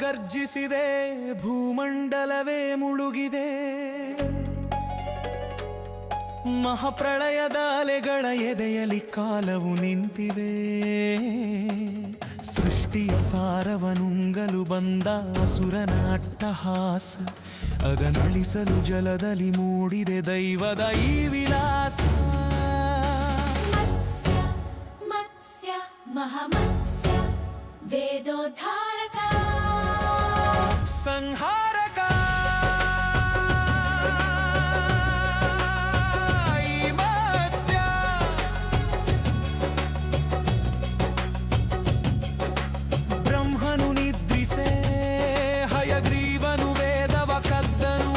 ಗರ್ಜಿಸಿದೆ, ಭೂಮಂಡಲವೇ ಮುಳುಗಿದೆ. ಮಹಾಪ್ರಳಯದ ಅಲೆಗಳ ಎದೆಯಲ್ಲಿ ಕಾಲವು ನಿಂತಿವೆ. ಸೃಷ್ಟಿಯ ಸಾರವನುಂಗಲು ಬಂದ ಅಸುರನ ಅಟ್ಟಹಾಸ, ಅದನಳಿಸಲು ಜಲದಲ್ಲಿ ಮೂಡಿದೆ ದೈವದ ಈ ವಿಲಾಸ. ಮತ್ಸ್ಯ ಮತ್ಸ್ಯ ಮಹಾಮತ್ಸ್ಯ ವೇದೋದ್ಧಾರಕ ಸಂಹಾರಕ. ಈ ಮತ್ಸ್ಯ ಬ್ರಹ್ಮನು ನಿದ್ರಿಸೆ, ಹಯಗ್ರೀವನು ವೇದವ ಕದ್ದನು.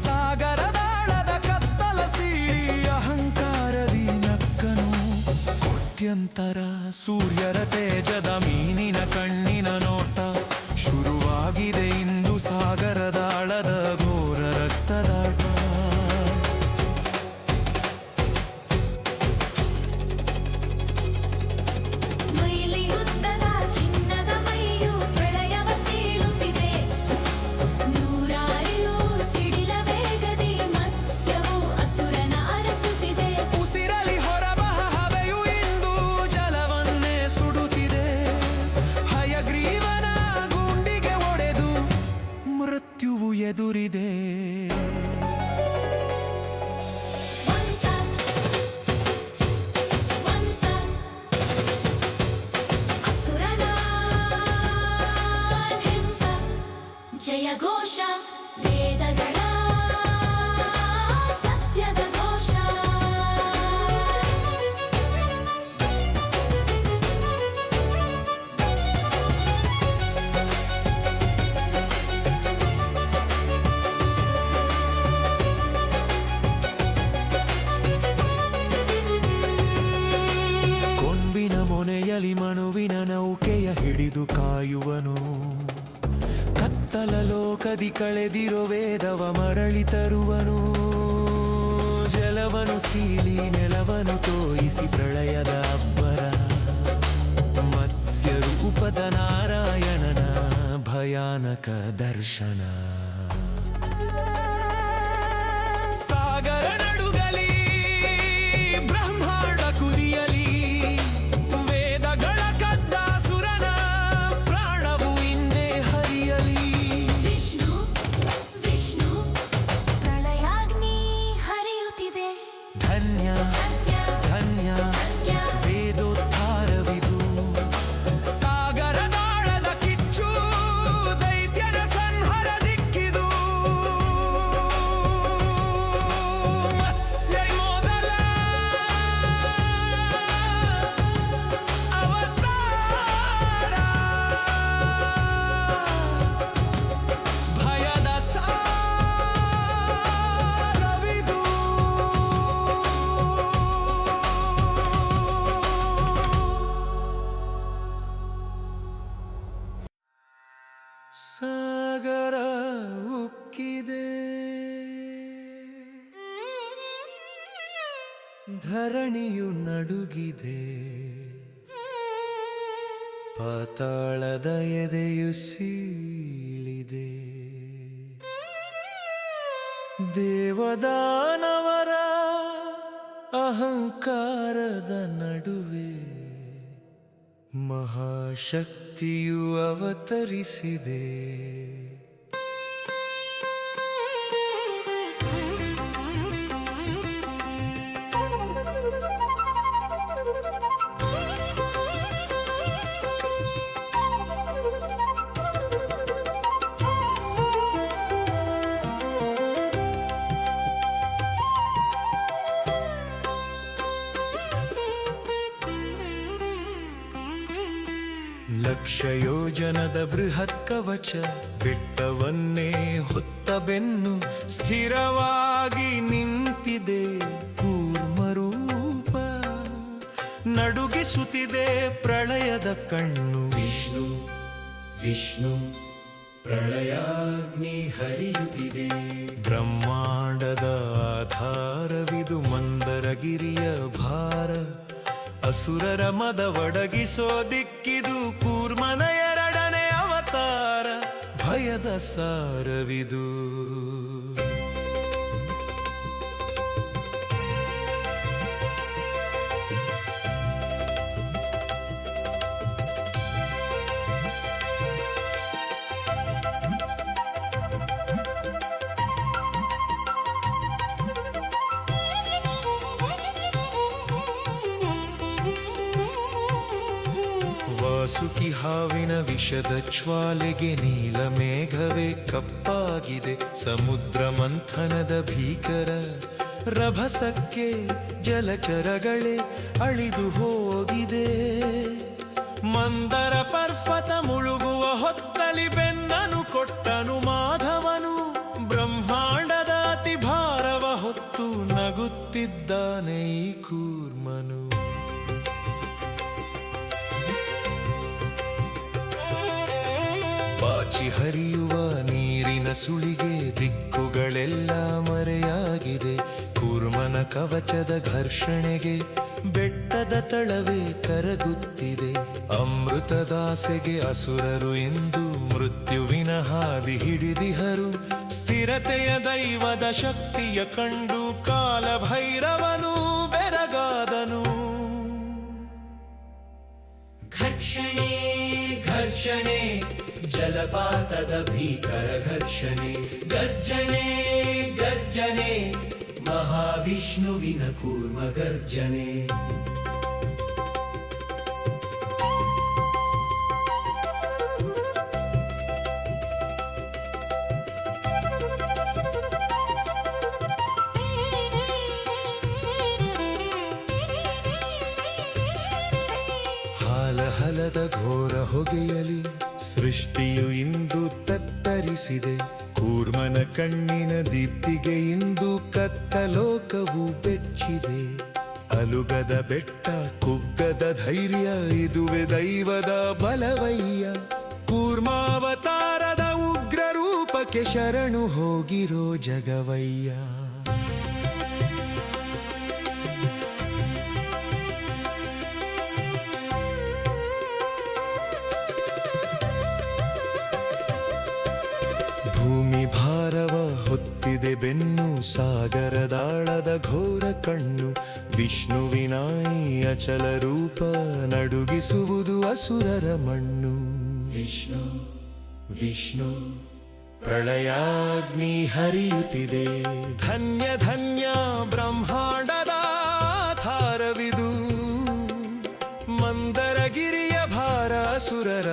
ಸಾಗರದಾಳದ ಕತ್ತಲ ಸೀಳಿ ಅಹಂಕಾರದಿ ನಕ್ಕನು. ಕೋಟ್ಯಂತರ ಸೂರ್ಯರ ತೇಜದ ಮೀನಿನ ಕಣ್ಣಿನ ನೋಟ, ಶುರುವಾಗಿದೆ ಇಂದು ಸಾಗರದಾಳದ ಘೋರ ರಕ್ತದಾಟ. ಮೈಲಿಯುದ್ದದ ಚಿನ್ನದ ಮೈಯು ಪ್ರಳಯವ ಸೀಳುತ್ತಿದೆ. ನೂರಾರು ಸಿಡಿಲ ವೇಗದಿ ಮತ್ಸ್ಯವು ಅಸುರನ ಅರಸುತ್ತಿದೆ. ಉಸಿರಲಿ ಹೊರಬಹ ಹವೆಯು ಇಂದು ಜಲವನ್ನೇ ಸುಡುತ್ತಿದೆ. ಹಯಗ್ರೀವನ ಗುಂಡಿಗೆ ಒಡೆದು ಮೃತ್ಯುವು ಎದುರಿದೆ. ಜಯ ಘೋಷ ವೇದಗಳ ಸತ್ಯದ ಘೋಷ. ಕೊಂಬಿನ ಮೊನೆಯಲಿ ಮನುವಿನ ನೌಕೆಯ ಹಿಡಿದು ಕಾಯುವನು. ಕತ್ತಲ ಲೋಕದಿ ಕಳೆದಿರೋ ವೇದವ ಮರಳಿ ತರುವನು. ಜಲವನು ಸೀಳಿ ನೆಲವನು ತೋಯಿಸಿ ಪ್ರಳಯದ ಅಬ್ಬರ. ಮತ್ಸ್ಯ ರೂಪದ ನಾರಾಯಣನ ಭಯಾನಕ ದರ್ಶನ. ಸಾಗರ ನಡುಗಲಿ, ಬ್ರಹ್ಮಾಂಡ ಕುದಿಯಲಿ, ವೇದಗಳ ಕದ್ದ ಸುರನ ಪ್ರಾಣವು ಹಿಂದೆ ಹರಿಯಲಿ. ವಿಷ್ಣು ವಿಷ್ಣು ಪ್ರಳಯಾಗ್ನಿ ಹರಿಯುತ್ತಿದೆ. ಧನ್ಯ ಧನ್ಯ ಧನ್ಯ ಧನ್ಯ ವೇದೋದ್ಧಾರವಿದು. ಸಾಗರದಾಳದ ಕಿಚ್ಚು, ದೈತ್ಯನ ಸಂಹಾರ ದಿಕ್ಕಿದು. ಮತ್ಸ್ಯ ಮೊದಲ ಅವತಾರ. ಭಯದ ಸಾರವಿದು. ಸಾಗರ ಉಕ್ಕಿದೆ, ಧರಣಿಯು ನಡುಗಿದೆ. ಪಾತಾಳದ ಎದೆಯು ಸೀಳಿದೆ. ದೇವದಾನವರ ಅಹಂಕಾರದ ನಡುವೆ ಮಹಾಶಕ್ತಿಯು ಅವತರಿಸಿದೆ. ಲಕ್ಷ ಯೋಜನದ ಬೃಹತ್ ಕವಚ, ಬೆಟ್ಟವನ್ನೇ ಹೊತ್ತ ಬೆನ್ನು, ಸ್ಥಿರವಾಗಿ ನಿಂತಿದೆ ಕೂರ್ಮರೂಪ. ನಡುಗಿಸುತ್ತಿದೆ ಪ್ರಳಯದ ಕಣ್ಣು. ವಿಷ್ಣು ವಿಷ್ಣು ಪ್ರಳಯಾಗ್ನಿ ಹರಿಯುತ್ತಿದೆ. ಬ್ರಹ್ಮಾಂಡದ ಆಧಾರವಿದು ಮಂದರಗಿರಿಯ ಭಾರ. ಅಸುರರ ಮದ ಒಡಗಿಸೋ ದಿಕ್ಕಿದು ಕೂರ್ಮನ ಎರಡನೇ ಅವತಾರ. ಭಯದ ಸಾರವಿದು. ವಾಸುಕಿ ಹಾವಿನ ವಿಷದ ಜ್ವಾಲೆಗೆ ನೀಲ ಮೇಘವೇ ಕಪ್ಪಾಗಿದೆ. ಸಮುದ್ರ ಮಂಥನದ ಭೀಕರ ರಭಸಕ್ಕೆ ಜಲಚರಗಳೇ ಅಳಿದು ಹೋಗಿದೆ. ಮಂದರ ಪರ್ವತ ಮುಳುಗುವ ಹೊತ್ತಲಿ ಬೆನ್ನನು ಕೊಟ್ಟನು ಮಾಧವನು. ಬ್ರಹ್ಮಾಂಡದ ಅತಿ ಭಾರವ ಹೊತ್ತು ನಗುತ್ತಿದ್ದಾನೆ ಈ ಕೂರ್ಮನು. ಪಾಚಿ ಹರಿಯುವ ನೀರಿನ ಸುಳಿಗೆ ದಿಕ್ಕುಗಳೆಲ್ಲ ಮರೆಯಾಗಿದೆ. ಕೂರ್ಮನ ಕವಚದ ಘರ್ಷಣೆಗೆ ಬೆಟ್ಟದ ತಳವೇ ಕರಗುತ್ತಿದೆ. ಅಮೃತದಾಸೆಗೆ ಅಸುರರು ಎಂದು ಮೃತ್ಯುವಿನ ಹಾದಿ ಹಿಡಿದಿಹರು. ಸ್ಥಿರತೆಯ ದೈವದ ಶಕ್ತಿಯ ಕಂಡು ಕಾಲಭೈರವನು ಬೆರಗಾದನು. ಘರ್ಷಣೆ ಘರ್ಷಣೆ ಜಲಪಾತದ ಭೀಕರ ಘರ್ಷಣೆ. ಗರ್ಜನೆ ಗರ್ಜನೆ ಮಹಾವಿಷ್ಣುವಿನ ಕೂರ್ಮ ಗರ್ಜನೆ. ಹಾಲಹಲದ ಘೋರ ಹೊಗೆಯಲಿ ಸೃಷ್ಟಿಯು ಇಂದು ತತ್ತರಿಸಿದೆ. ಕೂರ್ಮನ ಕಣ್ಣಿನ ದೀಪ್ತಿಗೆ ಇಂದು ಕತ್ತಲೋಕವು ಬೆಚ್ಚಿದೆ. ಅಲುಗದ ಬೆಟ್ಟ ಕುಗ್ಗದ ಧೈರ್ಯ ಇದುವೆ ದೈವದ ಬಲವಯ್ಯ. ಕೂರ್ಮಾವತಾರದ ಉಗ್ರ ರೂಪಕ್ಕೆ ಶರಣು ಹೋಗಿರೋ ಜಗವಯ್ಯ. ಭೂಮಿ ಭಾರವ ಹೊತ್ತಿದೆ ಬೆನ್ನು. ಸಾಗರದಾಳದ ಘೋರ ಕಣ್ಣು. ವಿಷ್ಣುವಿನಾಯಿ ಅಚಲ ರೂಪ ನಡುಗಿಸುವುದು ಅಸುರರ ಮಣ್ಣು. ವಿಷ್ಣು ವಿಷ್ಣು ಪ್ರಳಯಾಗ್ನಿ ಹರಿಯುತ್ತಿದೆ. ಧನ್ಯ ಧನ್ಯ ಬ್ರಹ್ಮಾಂಡದ ಆಧಾರವಿದು. ಮಂದರಗಿರಿಯ ಭಾರ ಅಸುರರ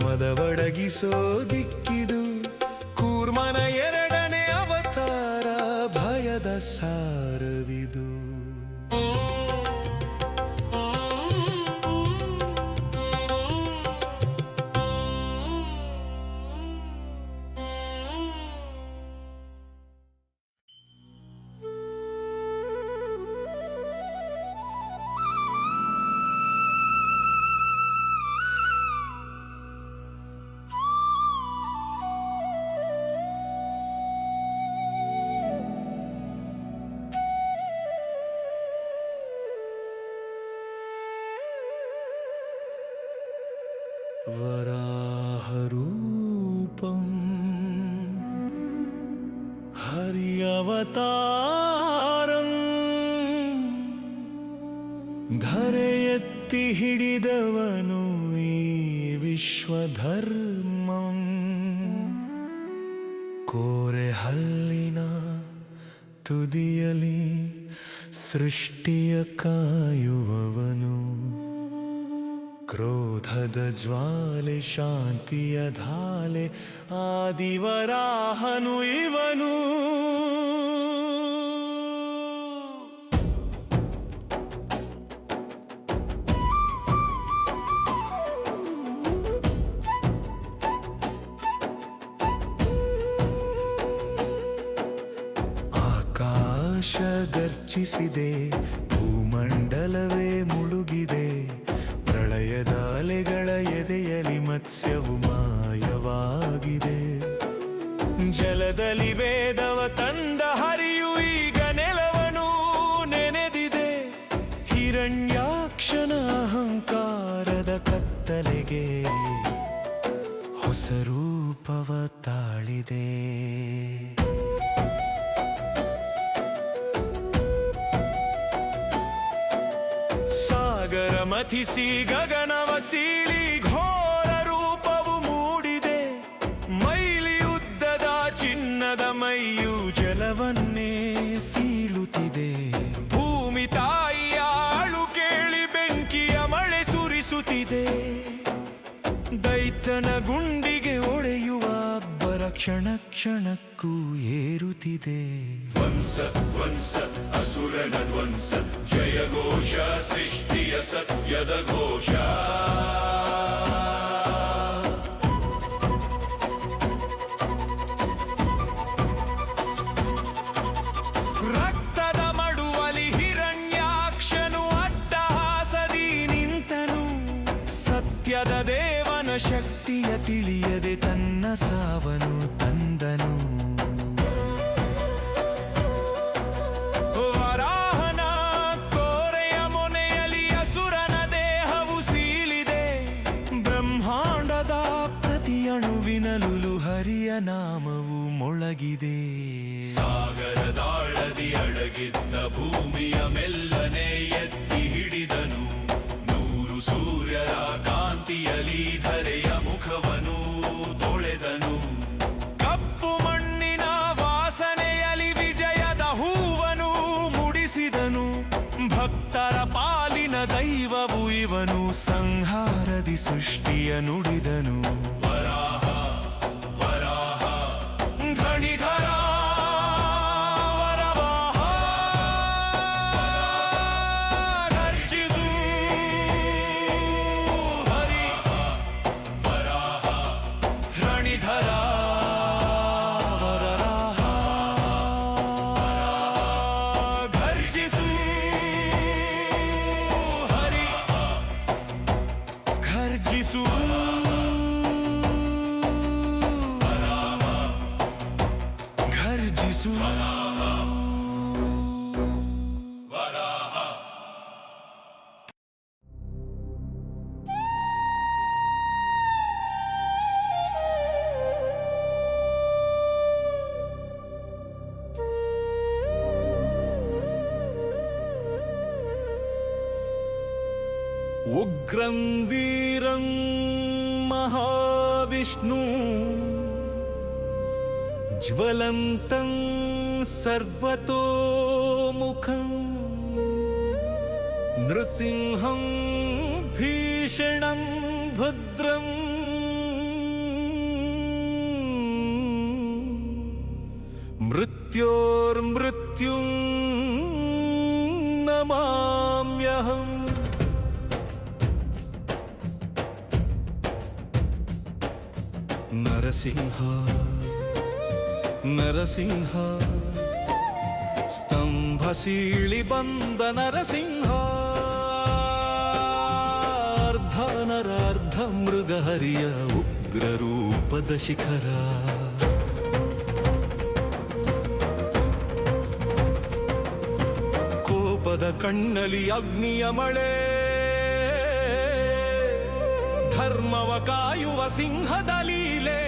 ಮದವಡಗಿಸೋ ದಿಕ್ಕಿದು. ಕೂರ್ಮನ ಎರಡನೇ ಅವತಾರ ಭಯದ ಸಾರವಿದು. ವರಾಹರೂಪಂ ಹರಿಯವತಾರಂ ಧರೆ ಎತ್ತಿ ಹಿಡಿದವನು ಈ ವಿಶ್ವಧರ್ಮಂ. ಕೋರೆ ಹಲ್ಲಿನ ತುದಿಯಲಿ ಸೃಷ್ಟಿಯ ಕಾಯುವವನು. ಕ್ರೋಧದ ಜ್ವಾಲೆ ಶಾಂತಿಯ ಧಾಲೆ ಆದಿವರಾಹನು ಇವನು. ಆಕಾಶ ಗರ್ಜಿಸಿದೆ, ಭೂಮಂಡಲವೇ ಮುಳುಗಿದೆ. ಪ್ರಳಯದ ಅಲೆಗಳ ಎದೆಯಲಿ ಮತ್ಸ್ಯವು ಮಾಯವಾಗಿದೆ. ಜಲದಲ್ಲಿ ವೇದವ ತಂದ ಹರಿಯು ಈಗ ನೆಲವನು ನೆನೆದಿದೆ. ಹಿರಣ್ಯಾಕ್ಷನ ಅಹಂಕಾರದ ಕತ್ತಲೆಗೆ ಹೊಸ ರೂಪ ರೂಪವ ತಾಳಿದೆ. ಸಾಗರ ಮಥಿಸಿ ಗಗನವ ಸೀಳಿ ಘೋರ ರೂಪವು ಮೂಡಿದೆ. ಮೈಲಿ ಉದ್ದದ ಚಿನ್ನದ ಮೈಯು ಜಲವನ್ನೇ ಸೀಳುತ್ತಿದೆ. ಭೂಮಿ ತಾಯಿಯ ಅಳು ಕೇಳಿ ಬೆಂಕಿಯ ಮಳೆ ಸುರಿಸುತ್ತಿದೆ. ದೈತ್ಯನ ಗುಂಡಿಗೆ ಒಡೆಯುವ ಅಬ್ಬರ ಕ್ಷಣ ಕ್ಷಣಕ್ಕೂ ಏರುತ್ತಿದೆ. ಧ್ವಂಸ ಧ್ವಂಸ ಅಸುರನ ಧ್ವಂಸ, ಜಯ ಘೋಷ ಸೃಷ್ಟಿಯ ಸತ್ಯದ ಘೋಷ. ರಕ್ತದ ಮಡುವಲಿ ಹಿರಣ್ಯಾಕ್ಷನು ಅಟ್ಟಹಾಸದಿ ನಿಂತನು. ಸತ್ಯದ ದೇವನ ಶಕ್ತಿಯ ತಿಳಿಯದೆ ತನ್ನ ಸಾವನು ತಂದನು. ವರಾಹನ ಕೋರೆಯ ಮೊನೆಯಲಿ ಅಸುರನ ದೇಹವು ಸೀಳಿದೆ. ಬ್ರಹ್ಮಾಂಡದ ಪ್ರತಿಯಣುವಿನಲು ಹರಿಯ ನಾಮವು ಮೊಳಗಿದೆ. ಸಾಗರದಾಳದಿ ಅಡಗಿದ್ದ ಭೂಮಿಯ ಮೆಲ್ಲನೆ ಎತ್ತಿ ಹಿಡಿದನು. 100 ಸೂರ್ಯರ ಕಾಂತಿಯಲಿ ಧರೆಯ ಮುಖವನು ತೊಳೆದನು. ಕಪ್ಪು ಮಣ್ಣಿನ ವಾಸನೆಯಲಿ ವಿಜಯದ ಹೂವನು ಮುಡಿಸಿದನು. ಭಕ್ತರ ಪಾಲಿನ ದೈವವು ಇವನು, ಸಂಹಾರದಿ ಸೃಷ್ಟಿಯ ನುಡಿದನು. ವರಾಹ ವರಾಹ ಧಣಿಧರ ವರವಾಹ ಗರ್ಜಿಸು ಹರಿ. ವರಾಹ ಧಣಿಧರ ವರರಾಹ ಗರ್ಜಿಸು ಹರಿ. ಗರ್ಜಿಸು ಘರ್ಜಿಸು. ವರಾಹ. ಉಗ್ರಂ ವೀರಂ ಮಹಾವಿಷ್ಣು, ಜ್ವಲಂತಂ ಸರ್ವತೋಮುಖಂ, ನೃಸಿಂಹಂ ಭೀಷಣಂ ಭದ್ರಂ, ಮೃತ್ಯೋರ್ಮೃತ್ಯುಂ ನಮಾಮ್ಯಹಂ. ನರಸಿಂಹ ನರಸಿಂಹ, ಸ್ತಂಭ ಸೀಳಿ ಬಂದ ನರಸಿಂಹ. ಅರ್ಧ ನರ ಅರ್ಧ ಮೃಗ ಹರಿಯ ಉಗ್ರ ರೂಪದ ಶಿಖರ. ಕೋಪದ ಕಣ್ಣಲಿ ಅಗ್ನಿಯ ಮಳೆ, ಧರ್ಮವ ಕಾಯುವ ಸಿಂಹದ ಲೀಲೆ.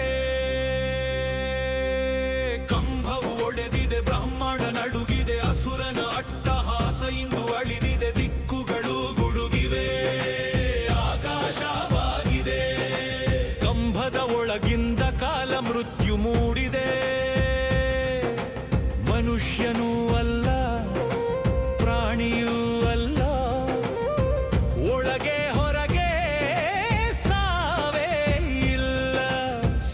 ಕಂಭವು ಒಡೆದಿದೆ, ಬ್ರಹ್ಮಾಂಡ ನಡುಗಿದೆ, ಅಸುರನ ಅಟ್ಟಹಾಸ ಇಂದು ಅಳಿದಿದೆ. ದಿಕ್ಕುಗಳು ಗುಡುಗಿವೆ, ಆಕಾಶವಾಗಿದೆ. ಕಂಭದ ಒಳಗಿಂದ ಕಾಲ ಮೃತ್ಯು ಮೂಡಿದೆ. ಮನುಷ್ಯನೂ ಅಲ್ಲ, ಪ್ರಾಣಿಯೂ ಅಲ್ಲ, ಒಳಗೆ ಹೊರಗೆ ಸಾವೇ ಇಲ್ಲ.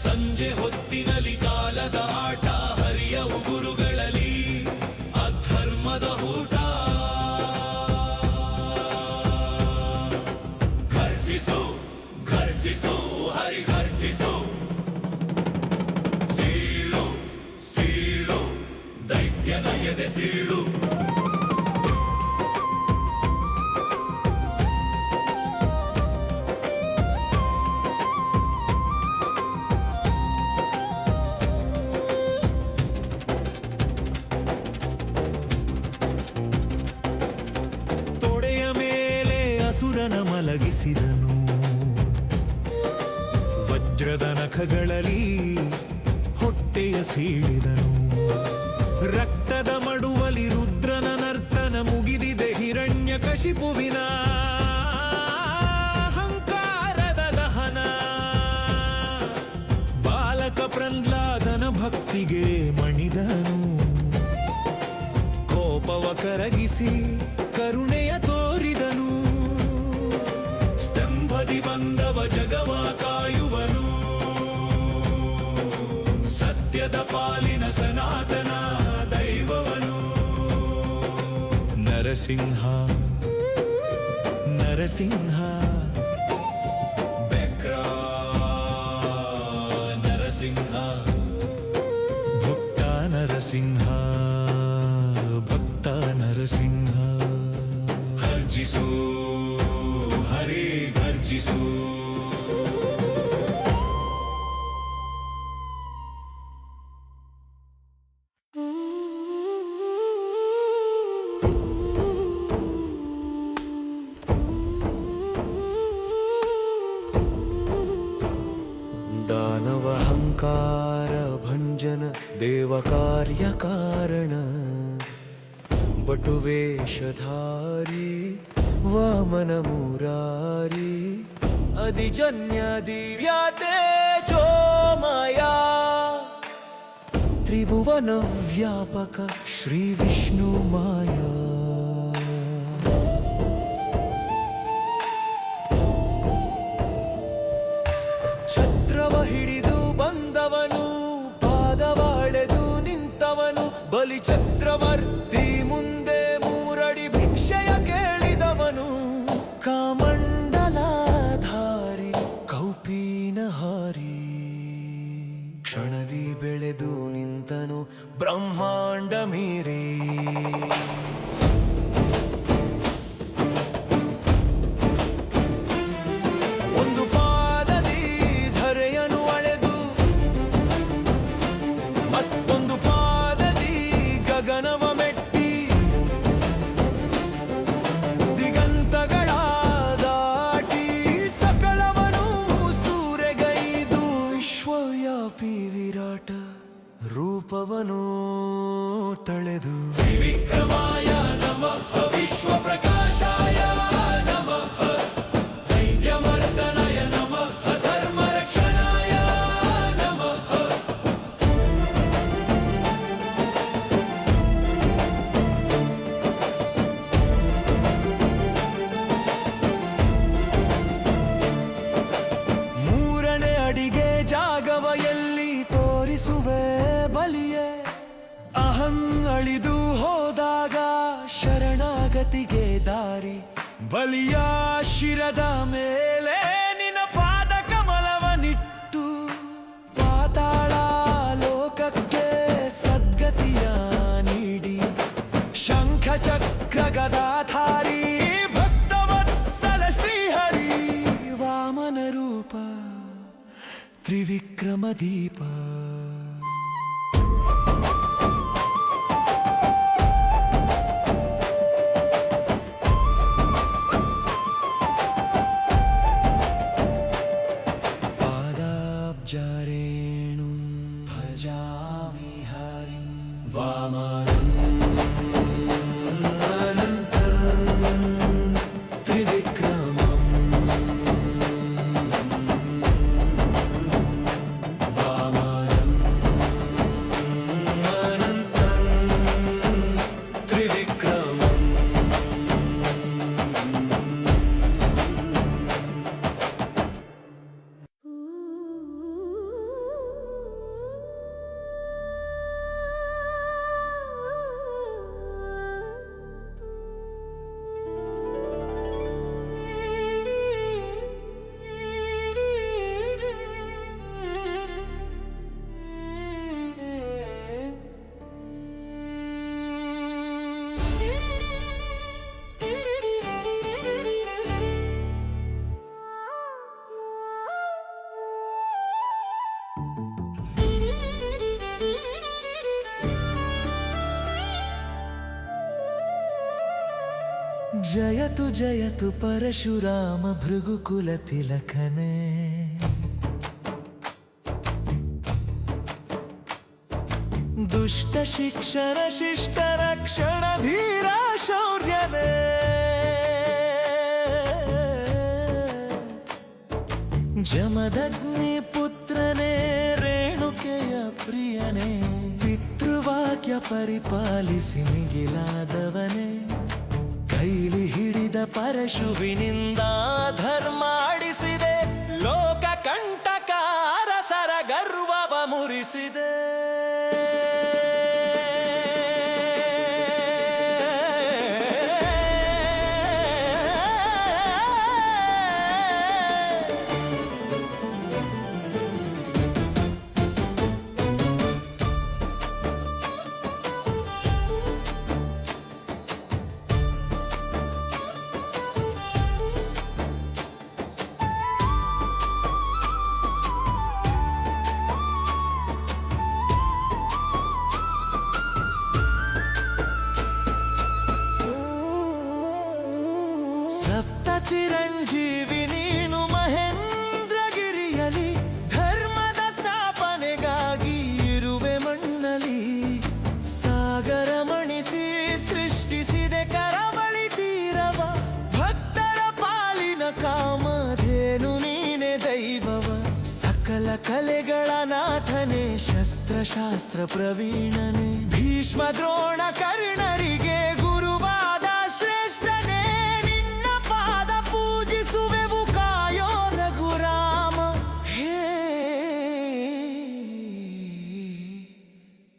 ಸಂಜೆ ಹೊತ್ತಿನಲ್ಲಿ ಕಾಲದ ಆಟ, ಹರಿಯ ಉಗುರುಗಳಲ್ಲಿ ಅಧರ್ಮದ ಊಟ. ಘರ್ಜಿಸು ಘರ್ಜಿಸು ಹರಿ ಘರ್ಜಿಸು. ಸೀಳು ಸೀಳು ದೈತ್ಯನ ಎದೆ ಸೀಳು. ಅಸುರನ ಮಲಗಿಸಿದನು. ವಜ್ರ ವಜ್ರದ ನಖಗಳಲ್ಲಿ ಹೊಟ್ಟೆಯ ಸೀಳಿದನು. ರಕ್ತದ ಮಡುವಲಿ ರುದ್ರನ ನರ್ತನ ಮುಗಿದಿದೆ. ಹಿರಣ್ಯಕಶಿಪುವಿನ ಅಹಂಕಾರದ ದಹನ. ಬಾಲಕ ಪ್ರಹ್ಲಾದನ ಭಕ್ತಿಗೆ ಮಣಿದನು. ಕೋಪವ ಕರಗಿಸಿ ಕರುಣೆಯ ತೋರಿದನು. ಸ್ತಂಭದಿ ಬಂದವ ಜಗವ ಕಾಯುವನು. ಸತ್ಯದ ಪಾಲಿನ ಸನಾತನ ದೈವವನು. ನರಸಿಂಹ ನರಸಿಂಹ ಬೆಕ್ರ ನರಸಿಂಹ ಭಕ್ತ ನರಸಿಂಹ ಭಕ್ತ ನರಸಿಂಹ. ಗರ್ಜಿಸು ಹರಿ ಗರ್ಜಿಸು. दानव अहंकार भंजन देव कार्य कारण. बटुवेशधारी वामन मुरारी. अधिजन्य दिव्या तेजो माया. त्रिभुवन व्यापक श्री विष्णु माया. ಛತ್ರವ ಹಿಡಿದು ಬಂದವನು. ಪಾದವಾಳೆದು ನಿಂತವನು. ಬಲಿ ಚಕ್ರವರ್ತಿ ಮುಂದೆ ಮೂರಡಿ ಭಿಕ್ಷೆಯ ಕೇಳಿದವನು. ಕಾಮಂಡಲಧಾರಿ ಕೌಪೀನಹಾರಿ. ಕ್ಷಣದಿ ಬೆಳೆದು ನಿಂತನು ಬ್ರಹ್ಮಾಂಡ ಮೀರಿ. ಗಗನವ ಮೆಟ್ಟಿ ದಿಗಂತಗಳ ದಾಟಿ ಸಕಲವನು ಸೂರೆಗೈದು. ವಿಶ್ವವ್ಯಾಪಿ ವಿರಾಟ ರೂಪವನು ತಳೆದು. ತ್ರಿವಿಕ್ರಮಾಯ ನಮಃ ವಿಶ್ವ ಪ್ರಕಾಶಾಯ ನಮಃ ದೈತ್യമರ್ದನಾಯ ನಮಃ ಧರ್ಮ ರಕ್ಷಣಾಯ ನಮಃ. ಮೂರನೇ ಅಡಿಗೆ ಜಾಗವ ಎಲ್ಲಿ ತೋರಿಸುವೆ ಬಲಿಯೇ. ಅಹಂ ಅಳಿದು ಹೋದಾಗ ಶರಣಾಗತಿಗೆ ದಾರಿ. ಬಲಿಯ ಶಿರದ ಮೇಲೆ ನಿನ್ನ ಪಾದ ಕಮಲವನಿಟ್ಟು. ಪಾತಾಳ ಲೋಕಕ್ಕೆ ಸದ್ಗತಿಯ ನೀಡಿ. ಶಂಖ ಚಕ್ರ ಗದಾಧಾರಿ ಭಕ್ತವತ್ಸಲ ಶ್ರೀಹರಿ. ವಾಮನ ರೂಪ ತ್ರಿವಿಕ್ರಮ ದೀಪ. ಪಾದಾಬ್ಜರೇಣು ಭಜಾಮಿ ಹರಿಂ. ವಾಮನಂ ಅನಂತಂ ತ್ರಿವಿಕ್ರಮಂ. ವಾಮನಂ ಅನಂತಂ ತ್ರಿವಿಕ್ರಮಂ. ಜಯತು ಜಯತು ಪರಶುರಾಮ ಭೃಗುಕುಲ ತಿಲಕನೇ. ದುಷ್ಟ ಶಿಕ್ಷಣ ಶಿಷ್ಟ ರಕ್ಷಣ ಧೀರ ಶೌರ್ಯನೇ ಜಮದಗ್ನಿ ಪುತ್ರನೇ ರೇಣುಕೆಯ ಪ್ರಿಯನೇ ಪಿತೃವಾಕ್ಯ ಪರಿಪಾಲಿಸಿ ಮಿಗಿಲಾದವನೇ ಕೈಲಿ ಹಿಡಿದ ಪರಶುವಿನಿಂದ ಧರ್ಮ ಆಡಿಸಿದೆ ಲೋಕ ಕಂಟಕ ಅರಸರ ಗರ್ವವ ಮುರಿಸಿದೆ ಸಪ್ತ ಚಿರಂಜೀವಿ ನೀನು ಮಹೇಂದ್ರಗಿರಿಯಲಿ ಧರ್ಮದ ಸ್ಥಾಪನೆಗಾಗಿ ಇರುವೆ ಮಣ್ಣಲಿ ಸಾಗರ ಮಣಿಸಿ ಸೃಷ್ಟಿಸಿದೆ ಕರಾವಳಿ ತೀರವ ಭಕ್ತರ ಪಾಲಿನ ಕಾಮಧೇನು ನೀನೆ ದೈವವ ಸಕಲ ಕಲೆಗಳ ನಾಥನೇ ಶಸ್ತ್ರಶಾಸ್ತ್ರ ಪ್ರವೀಣನೆ ಭೀಷ್ಮ ದ್ರೋಣ ಕರ್ಣರಿಗೆ ಗುರುವಾದ ಶ್ರೇಷ್ಠನೇ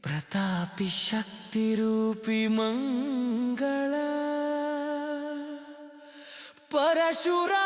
ಪ್ರತಾಪಿ ಶಕ್ತಿ ರೂಪಿ ಮಂಗಳ ಪರಶುರಾಮ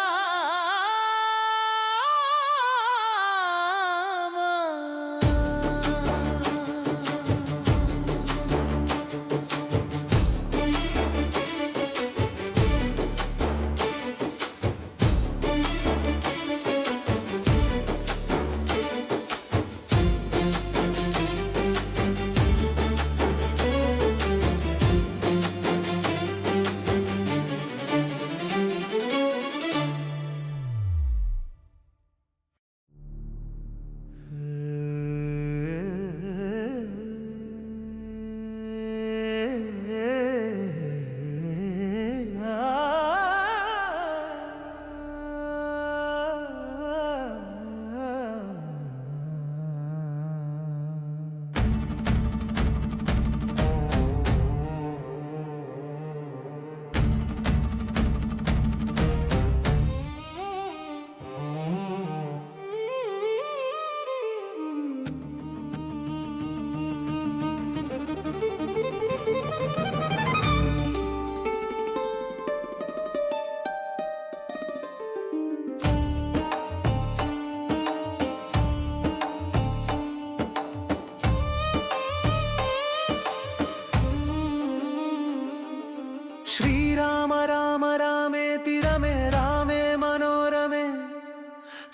ಶ್ರೀರಾಮ ರಾಮ ರಾಮೇತಿ ರಮೇ ರಾಮೇ ಮನೋರಮೆ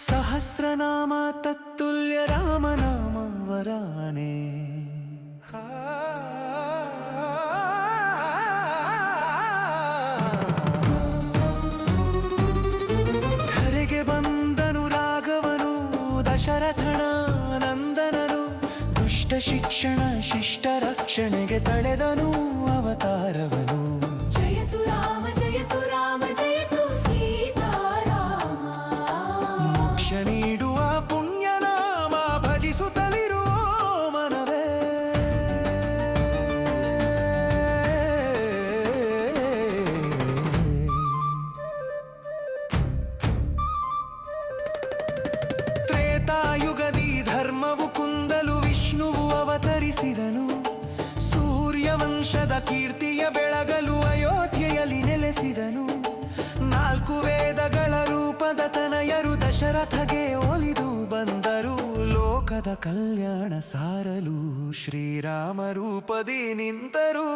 ಸಹಸ್ರನಾಮ ತತ್ತುಲ್ಯ ರಾಮನಾಮ ವರಾನೆ ಧರೆಗೆ ಬಂದನು ರಾಘವನು ದಶರಥನ ನಂದನನು ದುಷ್ಟ ಶಿಕ್ಷಣ ಶಿಷ್ಟ ರಕ್ಷಣೆಗೆ ತಳೆದನು ಅವತಾರವನು ಜಯತು ರಾಮ ಜಯತು ಸೀತಾರಾಮ ಮೋಕ್ಷ ನೀಡುವ ಪುಣ್ಯನಾಮ ಭಜಿಸುತ್ತಲಿರುವ ಮನವೇ ತ್ರೇತಾಯುಗದಿ ಧರ್ಮವು ಕುಂದಲು ವಿಷ್ಣುವು ಅವತರಿಸಿದನು ಸೂರ್ಯವಂಶದ ಕೀರ್ತಿಯ ಬೆಳಗಲು ಅಯೋಧ್ಯೆಯಲ್ಲಿ ನೆಲೆಸಿದನು ನಾಲ್ಕು ವೇದಗಳ ರೂಪದ ತನಯರು ದಶರಥಗೆ ಒಲಿದು ಬಂದರು ಲೋಕದ ಕಲ್ಯಾಣ ಸಾರಲು ಶ್ರೀರಾಮ ರೂಪದಿ ನಿಂತರು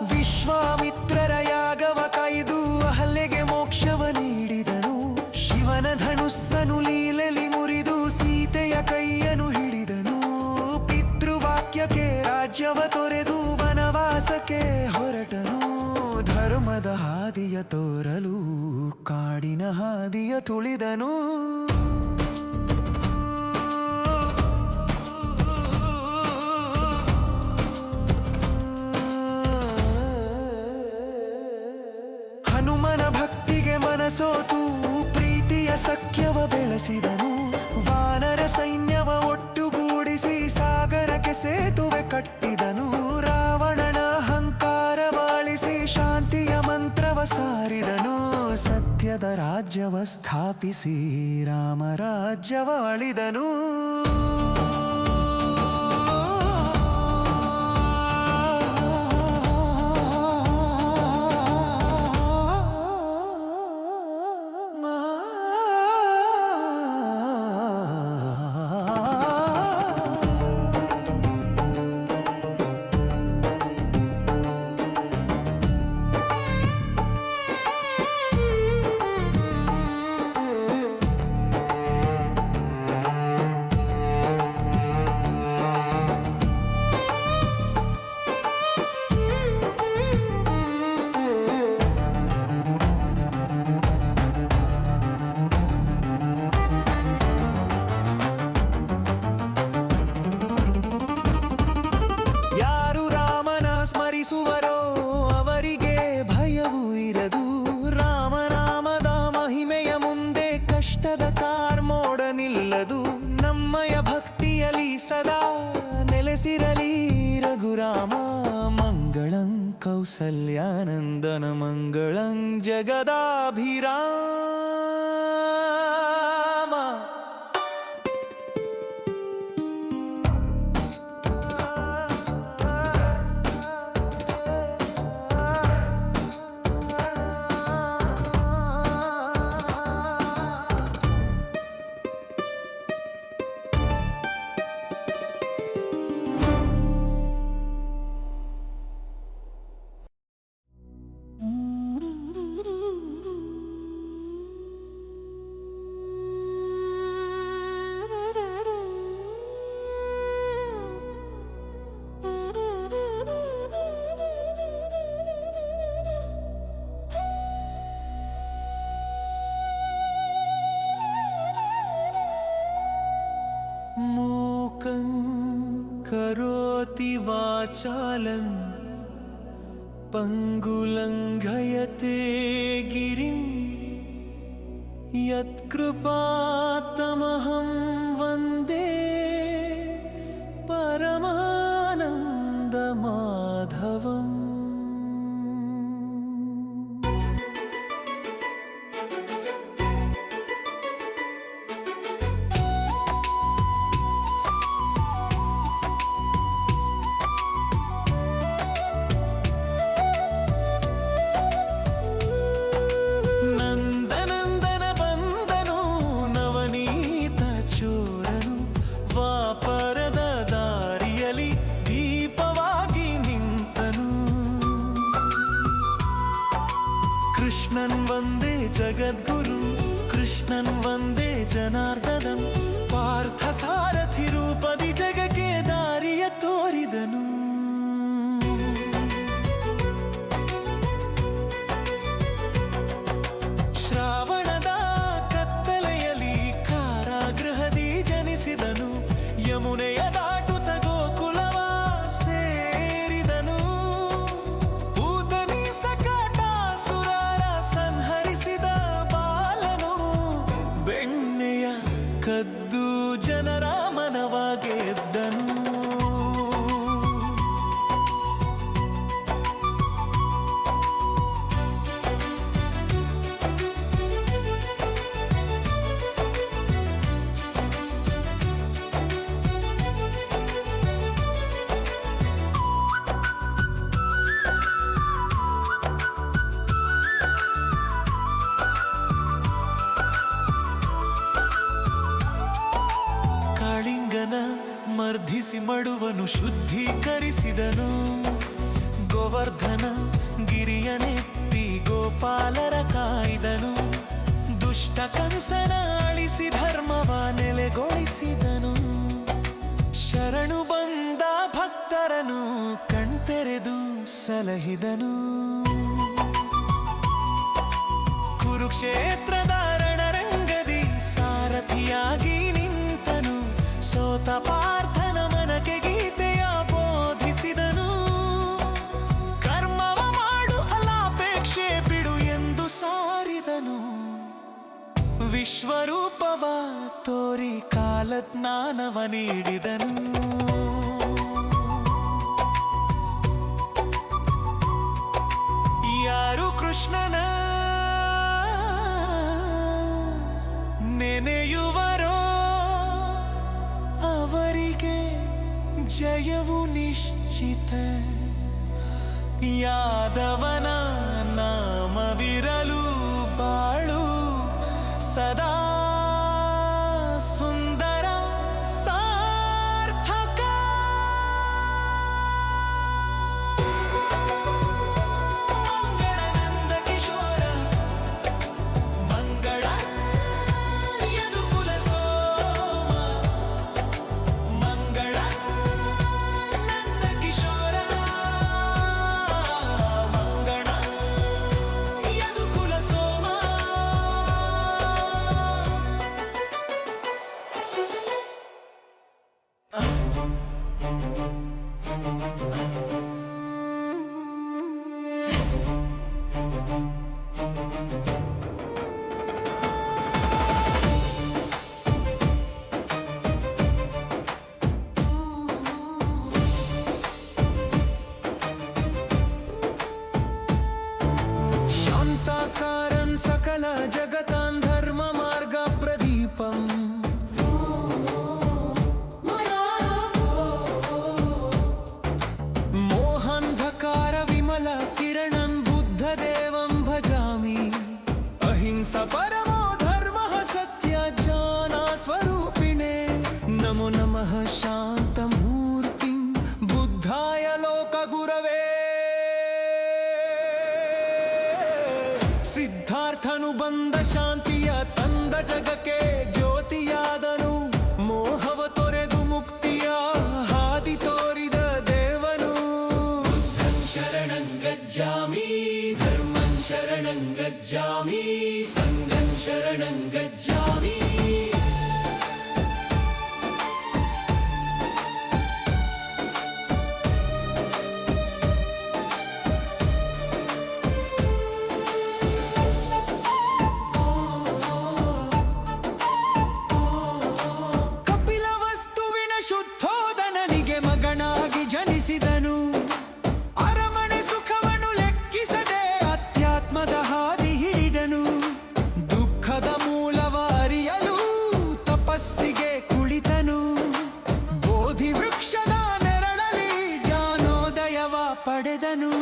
ವಿಶ್ವಾಮಿತ್ರರ ಯಾಗವ ಕೈದು ಅಹಲ್ಯೆಗೆ ಮೋಕ್ಷವ ನೀಡಿದನು ಶಿವನ ಧನುಸ್ಸನು ಲೀಲೆಲಿ ಮುರಿದು ಸೀತೆಯ ಕೈಯನ್ನು ಹಿಡಿದನು ಪಿತೃವಾಕ್ಯಕ್ಕೆ ರಾಜ್ಯವ ತೊರೆದು ವನವಾಸಕ್ಕೆ ಹೊರಟನು ಧರ್ಮದ ಹಾದಿಯ ತೋರಲು ಕಾಡಿನ ಹಾದಿಯ ತುಳಿದನು ಹನುಮನ ಭಕ್ತಿಗೆ ಮನಸೋತು ಪ್ರೀತಿಯ ಸಖ್ಯವ ಬೆಳೆಸಿದನು ವಾನರ ಸೈನ್ಯವ ಒಟ್ಟುಗೂಡಿಸಿ ಸಾಗರಕ್ಕೆ ಸೇತುವೆ ಕಟ್ಟಿದನು ರಾವಣನ ಅಹಂಕಾರವಾಳಿಸಿ ಶಾಂತಿಯ ಮಂತ್ರವ ಸಾರಿದನು ಸತ್ಯದ ರಾಜ್ಯವ ಸ್ಥಾಪಿಸಿ ರಾಮರಾಜ್ಯವ ಆಳಿದನು ಸ್ಮರಿಸುವರೋ ಅವರಿಗೆ ಭಯವೂ ಇರದು ರಾಮನಾಮದ ಮಹಿಮೆಯ ಮುಂದೆ ಕಷ್ಟದ ಕಾರ್ಮೋಡ ನಿಲ್ಲದು ನಮ್ಮಯ ಭಕ್ತಿಯಲಿ ಸದಾ ನೆಲೆಸಿರಲಿ ರಘುರಾಮ ಮಂಗಳಂ ಕೌಸಲ್ಯಾನಂದನ ಮಂಗಳಂ ಜಗದಾಭಿರಾಮ ಮೂಕಂ ಕರೋತಿ ವಾಚಾಲಂ ಪಂಗುಲಂಘಯತೆ ಗಿರಿಂ ಯತ್ಕೃಪಾತಮಹಂ ವಂದೇ ಪರಮಾನಂದ ಮಾಧವಂ ಕೃಷ್ಣನ್ ವಂದೇ ಜಗದ್ಗುರು ಕೃಷ್ಣನ್ ವಂದೇ ಜನಾರ್ದನಂ ಪಾರ್ಥ ಸಾರಥಿ ರೂಪದಿ ಜಗಕ್ಕೆ ದಾರಿಯ ತೋರಿದನು ಶ್ರಾವಣದ ಕತ್ತಲೆಯಲ್ಲಿ ಕಾರಾಗೃಹದಿ ಜನಿಸಿದನು ಯಮುನೆಯ ದಾಟುತ್ತ ಗೋಕುಲವ ಸೇರಿದನು ಪೂತನಿ ಸಕಟಾಸುರರ ಸಂಹರಿಸಿದ ಬಾಲನು ಬೆಣ್ಣೆಯ ಕದ್ದು ಜನರ ಮನವ ಗೆದ್ದನು ಮರ್ಧಿಸಿ ಮಡುವನು ಶುದ್ಧೀಕರಿಸಿದನು ಗೋವರ್ಧನ ಗಿರಿಯನೆತ್ತಿ ಗೋಪಾಲರ ಕಾಯ್ದನು ದುಷ್ಟ ಕಂಸನ ಅಳಿಸಿ ಧರ್ಮವ ನೆಲೆಗೊಳಿಸಿದನು ಶರಣು ಬಂದ ಭಕ್ತರನು ಕಣ್ತೆರೆದು ಸಲ ಸಲಹಿದನು. ಕುರುಕ್ಷೇತ್ರದ ರಣರಂಗದಿ ಸಾರಥಿಯಾಗಿ ನಿಂತನು. ಸೋತ ಪಾರ್ಥನ ಮನಕ್ಕೆ ಗೀತೆಯ ಬೋಧಿಸಿದನು. ಕರ್ಮವ ಮಾಡು ಫಲಾಪೇಕ್ಷೆ ಬಿಡು ಎಂದು ಸಾರಿದನು. ವಿಶ್ವರೂಪವ ತೋರಿ ಕಾಲಜ್ಞಾನವ ನೀಡಿದನು. ಯಾರು ಕೃಷ್ಣನ ನೆನೆಯುವರೋ ಅವರಿಗೆ ಜಯವು ನಿಶ್ಚಿತ. ಯಾದವನ ನಾಮವಿರಲು ಬಾಳು ಸದಾ ಸುಂದರ ಸಾರ್ಥಕ. ಮಂಗಳ ನಂದ ಕಿಶೋರ ಮಂಗಳ ಯದುಕುಲ ಸೋಮ. ಮಂಗಳ ನಂದ ಕಿಶೋರ ಮಂಗಳ ಯದುಕುಲ ಸೋಮ. शान्ताकारं सकल जगतां धर्म मार्ग प्रदीपम्. मोहान्धकार विमल किरणं बुद्धदेवं भजामि. अहिंसा परमो धर्मः सत्य ज्ञाना स्वरूपिणे. नमो नमः शान्तमूर्तिं बुद्धाय लोकगुरवे. ಸಿದ್ಧಾರ್ಥನುಬಂಧ ಶಾಂತಿಯ ತಂದ ಜಗಕ್ಕೆ ಜ್ಯೋತಿಯಾದನು. ಮೋಹವ ತೊರೆದು ಮುಕ್ತಿಯ ಹಾದಿ ತೋರಿದ ದೇವನು. ಬುದ್ಧಂ ಶರಣಂ ಗಚ್ಚಾಮಿ ಧರ್ಮಂ ಶರಣಂ ಗಚ್ಚಾಮಿ ಸಂಘಂ ಶರಣಂ ಗಚ್ಚಾಮಿ. ಕಪಿಲವಸ್ತುವಿನ ಶುದ್ಧೋಧನನಿಗೆ ಮಗನಾಗಿ ಜನಿಸಿದನು. ಅರಮನೆ ಸುಖವನ್ನು ಲೆಕ್ಕಿಸದೆ ಅಧ್ಯಾತ್ಮದ ಹಾದಿ ಹಿಡಿದನು. ದುಃಖದ ಮೂಲವ ಅರಿಯಲು ತಪಸ್ಸಿಗೆ ಕುಳಿತನು. ಬೋಧಿ ವೃಕ್ಷದ ನೆರಳಲಿ ಜ್ಞಾನೋದಯವ ಪಡೆದನು.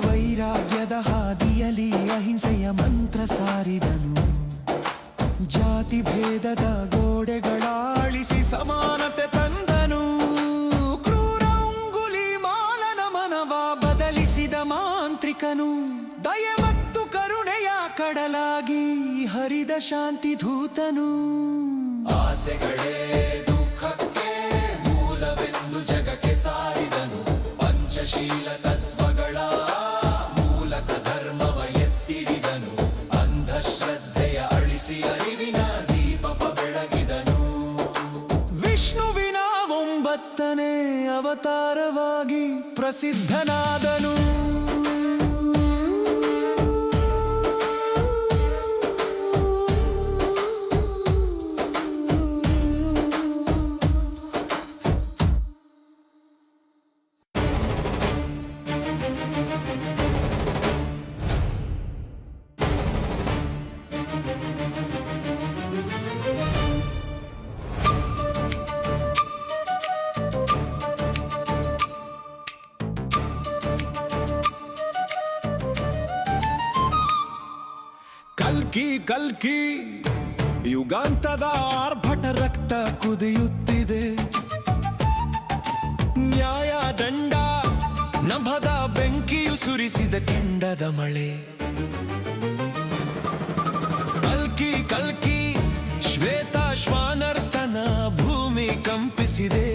ವೈರಾಗ್ಯದ ಹಾದಿಯಲ್ಲಿ ಅಹಿಂಸೆಯ ಮಂತ್ರ ಸಾರಿದನು. ಜಾತಿ ಭೇದದ ಗೋಡೆಗಳಾಳಿಸಿ ಸಮಾನತೆ ತಂದನು. ಕ್ರೂರ ಉಂಗುಲಿ ಮಾಲನ ಮನವ ಬದಲಿಸಿದ ಮಾಂತ್ರಿಕನು. ದಯೆ ಮತ್ತು ಕರುಣೆಯ ಕಡಲಾಗಿ ಹರಿದ ಶಾಂತಿ ಧೂತನು. ಆಸೆಗಳೇ ದುಃಖಕ್ಕೆ ಮೂಲವೆಂದು ಜಗಕ್ಕೆ ಸಾರಿದನು. ಪಂಚಶೀಲ ತತ್ವಗಳ ಮೂಲಕ ಧರ್ಮವ ಎತ್ತಿಡಿದನು. ಅಂಧಶ್ರದ್ಧೆಯ ಅಳಿಸಿ ಅರಿವಿನ ದೀಪವ ಬೆಳಗಿದನು. ವಿಷ್ಣುವಿನ 9ನೇ ಅವತಾರವಾಗಿ ಪ್ರಸಿದ್ಧನಾದನು. ಕಲ್ಕಿ ಕಲ್ಕಿ ಯುಗಾಂತದ ಆರ್ಭಟ ರಕ್ತ ಕುದಿಯುತ್ತಿದೆ. ನ್ಯಾಯ ದಂಡ ನಭದ ಬೆಂಕಿಯು ಸುರಿಸಿದ ಕೆಂಡದ ಮಳೆ. ಕಲ್ಕಿ ಕಲ್ಕಿ ಶ್ವೇತ ಶ್ವಾನರ್ತನ ಭೂಮಿ ಕಂಪಿಸಿದೆ.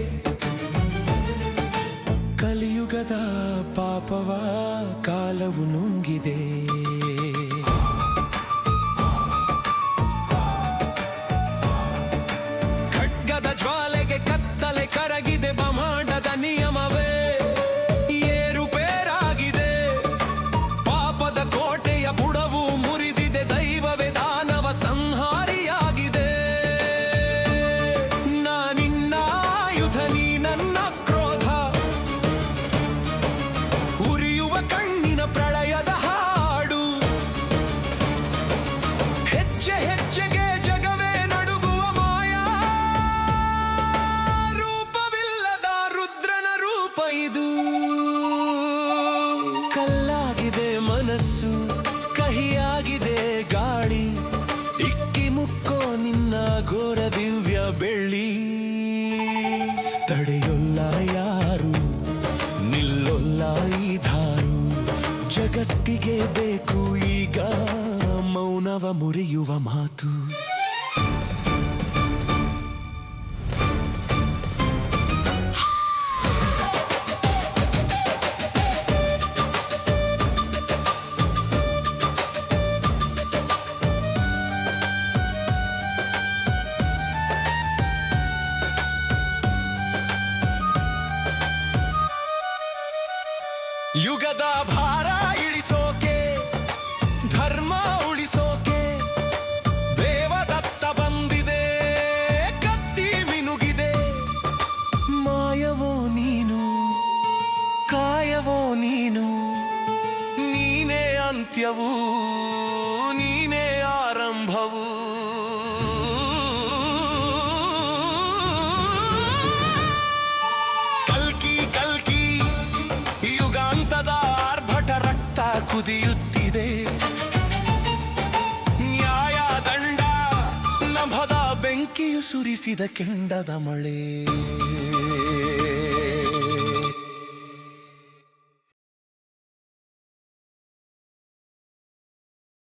ಕಲಿಯುಗದ ಪಾಪವ ಕಾಲವ ಮುರಿಯುವ ಮಾತು. ಯುಗದ ಭಾರ ಇಳಿಸೋಕೆ, ಧರ್ಮ ಉಳಿಸೋಕೆ ದೇವದತ್ತ ಬಂದಿದೆ, ಕತ್ತಿ ಮಿನುಗಿದೆ. ಮಾಯವೋ ನೀನು, ಕಾಯವೋ ನೀನು, ನೀನೇ ಅಂತ್ಯವು, ನೀನೇ ಆರಂಭವು. ಕಲ್ಕಿ ಕಲ್ಕಿ ಯುಗಾಂತದ ಆರ್ಭಟ ರಕ್ತ ಕುದಿಯುತ್ತಿದೆ. ನ್ಯಾಯ ದಂಡ ನಭದ ಬೆಂಕಿಯು ಸುರಿಸಿದ ಕೆಂಡದ ಮಳೆ.